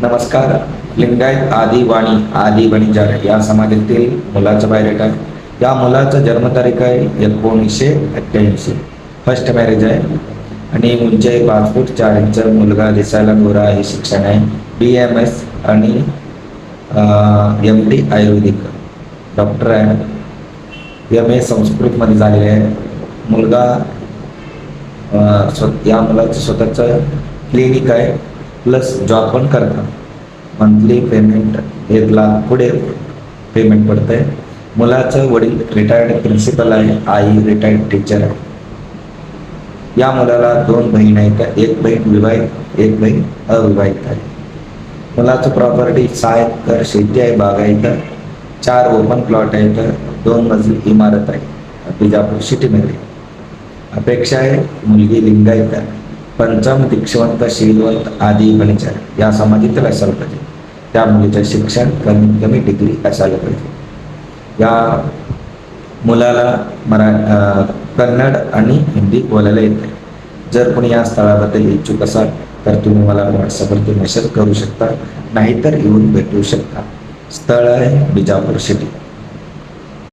नमस्कार. लिंगायत आदिवाणी आदी वणिजार या समाजातील मुलाचा बायोडेट आहे. या मुलाचा जन्मतारीख आहे 1981. फर्स्ट मॅरेज आहे आणि उंची 5 फूट 4 इंच. मुलगा दिसायला गोरा आहे. शिक्षण आहे BMS आणि MD आयुर्वेदिक. डॉक्टर आहे. MA संस्कृतमध्ये झालेले आहे. मुलगा या मुलाचं स्वतःचं क्लिनिक आहे प्लस जॉब पण करतात. मंथली पेमेंट 1 लाख पुढे पेमेंट पडतं आहे. मुलाचं वडील रिटायर्ड प्रिन्सिपल आहे. आई रिटायर्ड टीचर आहे. या मुलाला 2 बहीण आहेत. एक बहीण विवाहित, एक बहीण अविवाहित आहे. मुलाचं प्रॉपर्टी 6 एकर शेती आहे, बागायत, 4 ओपन प्लॉट आहेत, 2 मजली इमारत आहे बिजापूर सिटीमध्ये. अपेक्षा आहे मुलगी लिंगायत, पंचम दीक्षवंत शीलवंत आदी वणिजार या समाजातील असायला पाहिजे. त्या मुलीचं शिक्षण कमीत कमी डिग्री असायला पाहिजे. या मुलाला कन्नड आणि हिंदी बोलायला येते. जर कोणी या स्थळाबद्दल इच्छुक असाल तर तुम्ही मला व्हॉट्सअपवरती मेसेज करू शकता, नाहीतर येऊन भेटू शकता. स्थळ आहे बिजापूर सिटी.